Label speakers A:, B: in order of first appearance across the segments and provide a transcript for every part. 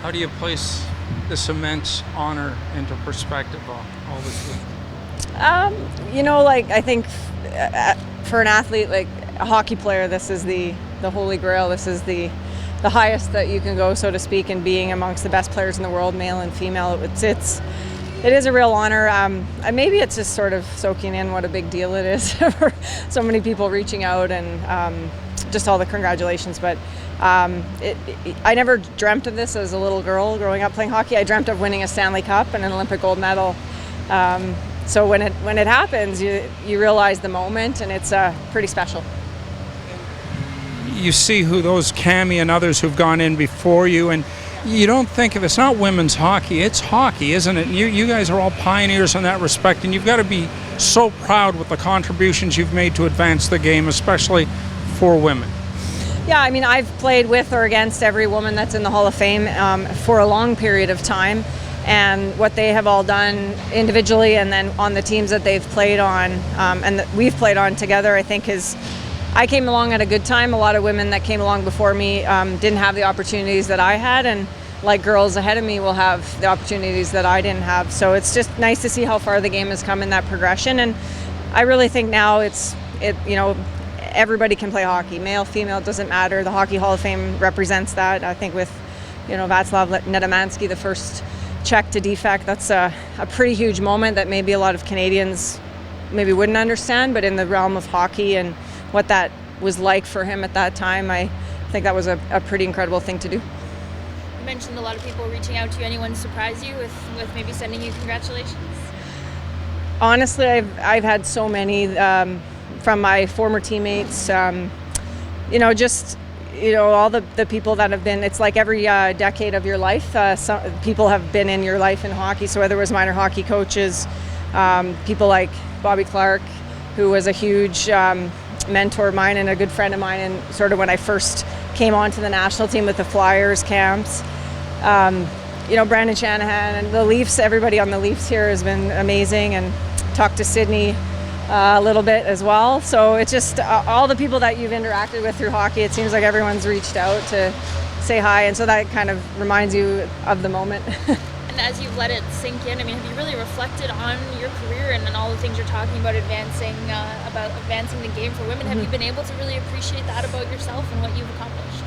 A: How do you place this immense honor into perspective all this week?
B: I think for an athlete, like a hockey player, this is the holy grail. This is the highest that you can go, so to speak, in being amongst the best players in the world, male and female. It is a real honor. Maybe it's just sort of soaking in what a big deal it is for so many people reaching out and just all the congratulations. But I never dreamt of this as a little girl growing up playing hockey. I dreamt of winning a Stanley Cup and an Olympic gold medal. So when it happens, you realize the moment, and it's pretty special.
A: You see who those Cammie and others who've gone in before you, and you don't think of it's not women's hockey, it's hockey, isn't it? You guys are all pioneers in that respect, and you've got to be so proud with the contributions you've made to advance the game, especially for women.
B: Yeah, I mean, I've played with or against every woman that's in the Hall of Fame for a long period of time, and what they have all done individually and then on the teams that they've played on and that we've played on together, I think I came along at a good time. A lot of women that came along before me didn't have the opportunities that I had, and like girls ahead of me will have the opportunities that I didn't have. So it's just nice to see how far the game has come in that progression, and I really think now everybody can play hockey. Male, female, it doesn't matter. The Hockey Hall of Fame represents that. I think with Václav Nedemansky, the first Czech to defect, that's a pretty huge moment that maybe a lot of Canadians maybe wouldn't understand, but in the realm of hockey and what that was like for him at that time, I think that was a pretty incredible thing to do.
C: You mentioned a lot of people reaching out to you. Anyone surprise you with maybe sending you congratulations?
B: Honestly, I've had so many from my former teammates, all the people that have been, it's like every decade of your life, some people have been in your life in hockey. So whether it was minor hockey coaches, people like Bobby Clark, who was a huge mentor of mine and a good friend of mine, and sort of when I first came onto the national team with the Flyers camps, Brandon Shanahan and the Leafs, everybody on the Leafs here has been amazing, and talked to Sydney a little bit as well. So it's just all the people that you've interacted with through hockey, it seems like everyone's reached out to say hi, and so that kind of reminds you of the moment.
C: And as you've let it sink in, I mean, have you really reflected on your career and all the things you're talking about advancing the game for women? Have you been able to really appreciate that about yourself and what you've accomplished?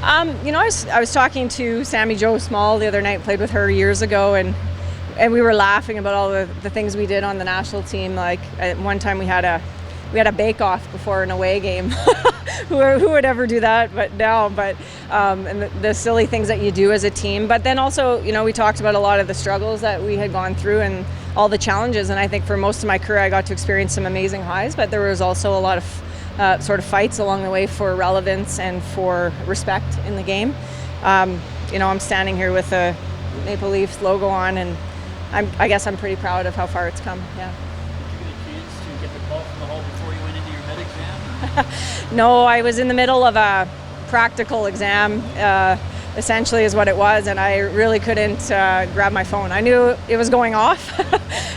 B: I was talking to Sammy Jo Small the other night, played with her years ago, and we were laughing about all the things we did on the national team. Like at one time we had a bake-off before an away game. Who would ever do that? And the silly things that you do as a team. But then also, we talked about a lot of the struggles that we had gone through and all the challenges. And I think for most of my career, I got to experience some amazing highs, but there was also a lot of sort of fights along the way for relevance and for respect in the game. I'm standing here with a Maple Leafs logo on, and I guess I'm pretty proud of how far it's come. Yeah.
D: Did you get a chance to get the call from the Hall before you went into your med exam?
B: No, I was in the middle of a practical exam, essentially is what it was, and I really couldn't grab my phone. I knew it was going off,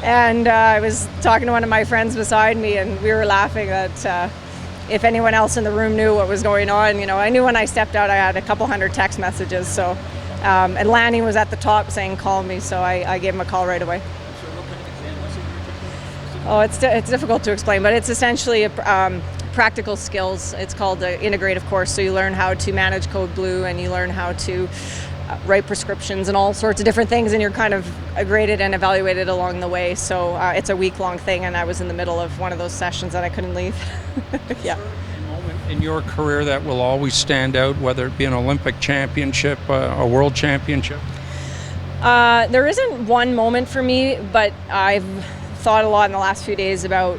B: and I was talking to one of my friends beside me, and we were laughing that if anyone else in the room knew what was going on. I knew when I stepped out I had a couple hundred text messages, so and Lanny was at the top saying call me, so I gave him a call right away.
D: So what kind of exam was it?
B: Oh, it's difficult to explain, but it's essentially practical skills. It's called the integrative course, so you learn how to manage Code Blue, and you learn how to write prescriptions and all sorts of different things, and you're kind of graded and evaluated along the way. So it's a week-long thing, and I was in the middle of one of those sessions that I couldn't leave. Yeah.
A: In your career that will always stand out, whether it be an Olympic championship, a world championship?
B: There isn't one moment for me, but I've thought a lot in the last few days about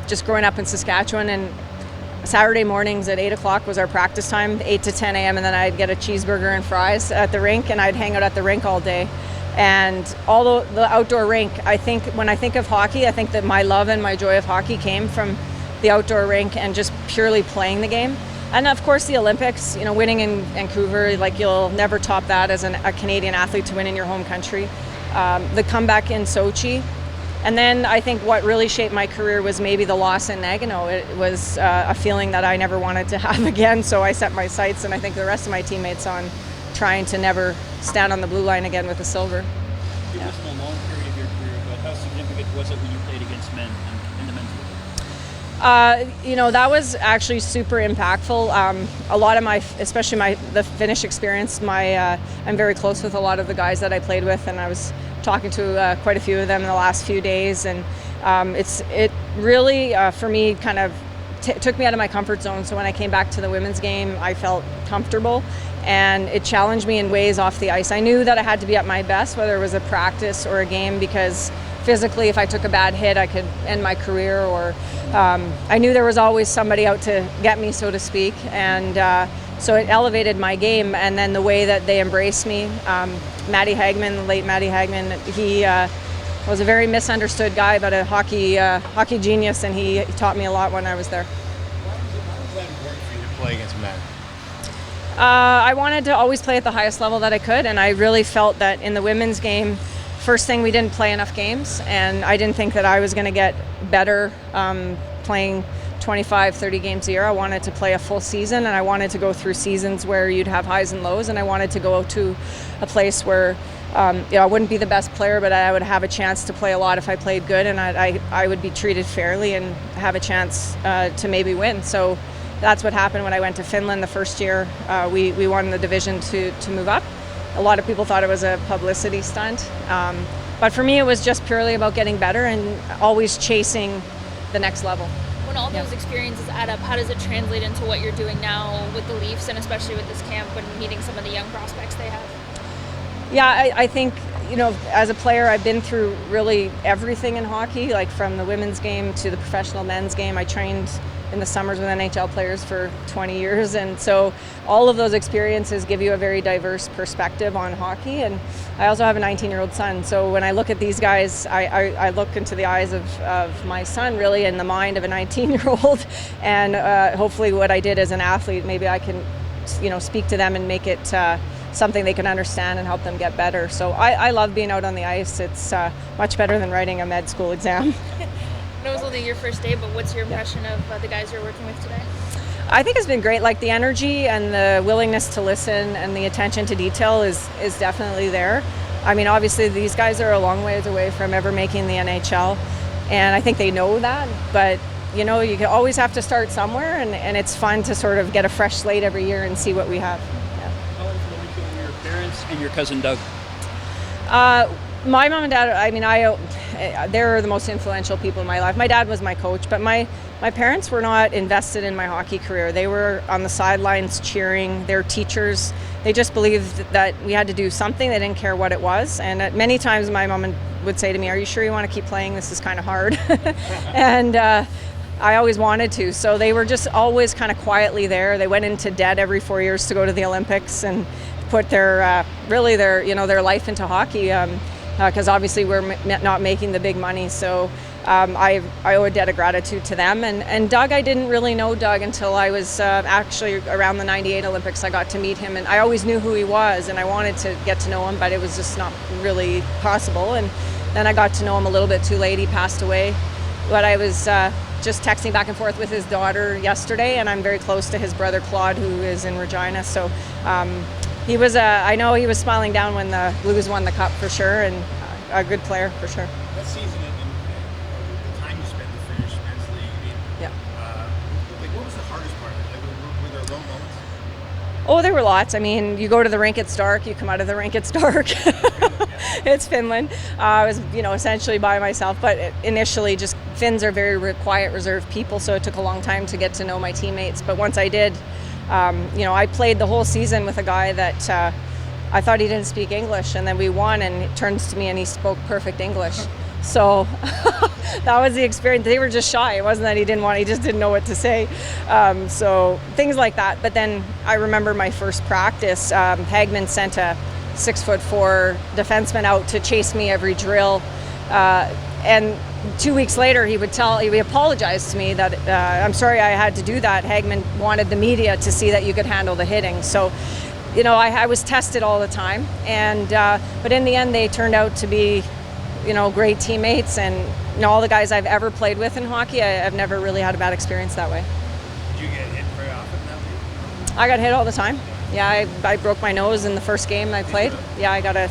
B: just growing up in Saskatchewan, and Saturday mornings at 8 o'clock was our practice time, 8 to 10 a.m., and then I'd get a cheeseburger and fries at the rink, and I'd hang out at the rink all day. And although the outdoor rink, I think when I think of hockey, I think that my love and my joy of hockey came from the outdoor rink and just purely playing the game. And of course the Olympics, winning in Vancouver, like you'll never top that as a Canadian athlete to win in your home country. The comeback in Sochi. And then I think what really shaped my career was maybe the loss in Nagano. It was a feeling that I never wanted to have again, so I set my sights, and I think the rest of my teammates, on trying to never stand on the blue line again with a silver.
D: It wasn't a long period of your career, but how significant was it when you played against men in the men's league?
B: That was actually super impactful. A lot of especially the Finnish experience, I'm very close with a lot of the guys that I played with, and I was talking to quite a few of them in the last few days, and it really, for me, kind of took me out of my comfort zone. So when I came back to the women's game, I felt comfortable, and it challenged me in ways off the ice. I knew that I had to be at my best, whether it was a practice or a game, because physically, if I took a bad hit, I could end my career, or I knew there was always somebody out to get me, so to speak, and so it elevated my game. And then the way that they embraced me, Matty Hagman, the late Matty Hagman, he was a very misunderstood guy, but a hockey genius, and he taught me a lot when I was there.
E: Why was that important for you to play against men?
B: I wanted to always play at the highest level that I could, and I really felt that in the women's game, first thing, we didn't play enough games, and I didn't think that I was going to get better playing 25, 30 games a year. I wanted to play a full season, and I wanted to go through seasons where you'd have highs and lows, and I wanted to go to a place where I wouldn't be the best player, but I would have a chance to play a lot if I played good, and I would be treated fairly and have a chance to maybe win. So that's what happened when I went to Finland the first year. We won the division to move up. A lot of people thought it was a publicity stunt, but for me it was just purely about getting better and always chasing the next level.
C: When all those experiences add up, how does it translate into what you're doing now with the Leafs, and especially with this camp and meeting some of the young prospects they have?
B: Yeah, I think, as a player, I've been through really everything in hockey, like from the women's game to the professional men's game. I trained in the summers with NHL players for 20 years, and so all of those experiences give you a very diverse perspective on hockey. And I also have a 19-year-old son, so when I look at these guys, I look into the eyes of my son, really, in the mind of a 19-year-old, and hopefully what I did as an athlete, maybe I can speak to them and make it something they can understand and help them get better. So I love being out on the ice. It's much better than writing a med school exam.
C: I know it was only your first day, but what's your impression of the guys you're working with today?
B: I think it's been great. Like, the energy and the willingness to listen and the attention to detail is definitely there. I mean, obviously these guys are a long ways away from ever making the NHL, and I think they know that, but you can always have to start somewhere, and it's fun to sort of get a fresh slate every year and see what we have.
D: How influential were your parents and your cousin Doug?
B: My mom and dad, I mean, they're the most influential people in my life. My dad was my coach, but my parents were not invested in my hockey career. They were on the sidelines cheering. They're teachers. They just believed that we had to do something. They didn't care what it was. And at many times my mom would say to me, "Are you sure you want to keep playing? This is kind of hard." And I always wanted to. So they were just always kind of quietly there. They went into debt every 4 years to go to the Olympics and put their life into hockey. Because obviously we're not making the big money, so I owe a debt of gratitude to them. And Doug, I didn't really know Doug until I was actually around the '98 Olympics. I got to meet him, and I always knew who he was, and I wanted to get to know him, but it was just not really possible. And then I got to know him a little bit too late. He passed away, but I was just texting back and forth with his daughter yesterday, and I'm very close to his brother Claude, who is in Regina. So he was I know he was smiling down when the Blues won the cup, for sure, and a good player for sure.
E: That season and the time you spent in the Finnish men's league, I mean,
B: Yeah.
E: what was the hardest part? Were there low moments?
B: Oh, there were lots. I mean, you go to the rink, it's dark. You come out of the rink, it's dark. It's Finland. I was, essentially by myself. But initially, just Finns are very quiet, reserved people, so it took a long time to get to know my teammates. But once I did, I played the whole season with a guy that I thought he didn't speak English, and then we won, and he turns to me and he spoke perfect English. So that was the experience. They were just shy. It wasn't that he didn't want, he just didn't know what to say. So things like that. But then I remember my first practice, Hagman sent a 6'4" defenseman out to chase me every drill. And 2 weeks later, he apologized to me that I'm sorry I had to do that. Hagman wanted the media to see that you could handle the hitting. So, I was tested all the time, and but in the end, they turned out to be, great teammates, and all the guys I've ever played with in hockey, I've never really had a bad experience that way.
E: Did you get hit very often that week?
B: I got hit all the time. Yeah, I broke my nose in the first game I played. Yeah, I got a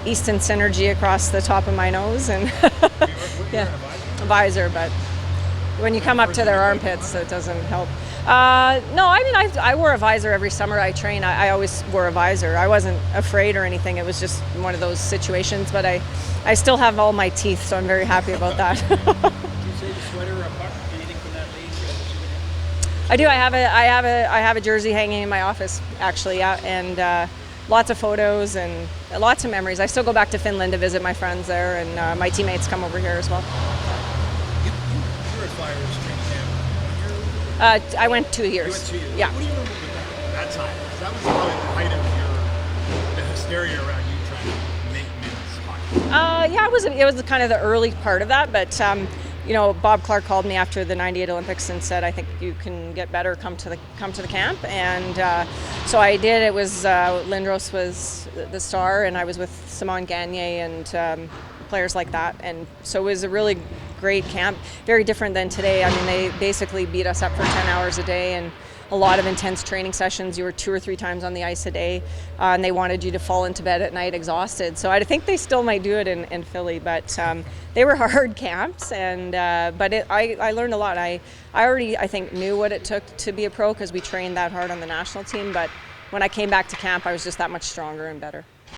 B: Easton synergy across the top of my nose, and yeah, a visor. But when you come up to their armpits, it doesn't help. No, I mean I wore a visor every summer I trained. I always wore a visor. I wasn't afraid or anything. It was just one of those situations. But I still have all my teeth, so I'm very happy about that.
D: Did you say the sweater or a puck? Anything from that league?
B: I do. I have a jersey hanging in my office, actually, yeah, and lots of photos and lots of memories. I still go back to Finland to visit my friends there, and my teammates come over here as well.
E: You were at Flyers training camp 1 year?
B: I went 2 years.
E: You went 2 years.
B: Yeah.
E: What do you remember with that time? 'Cause that was probably the height of the hysteria around you trying to make men's hockey.
B: Yeah, it was kind of the early part of that, but Bob Clark called me after the '98 Olympics and said, "I think you can get better. Come to the camp." And so I did. It was Lindros was the star, and I was with Simon Gagne and players like that. And so it was a really great camp. Very different than today. I mean, they basically beat us up for 10 hours a day and a lot of intense training sessions. You were 2 or 3 times on the ice a day, and they wanted you to fall into bed at night exhausted. So I think they still might do it in Philly, but they were hard camps. And but I learned a lot. I already, I think, knew what it took to be a pro because we trained that hard on the national team. But when I came back to camp, I was just that much stronger and better.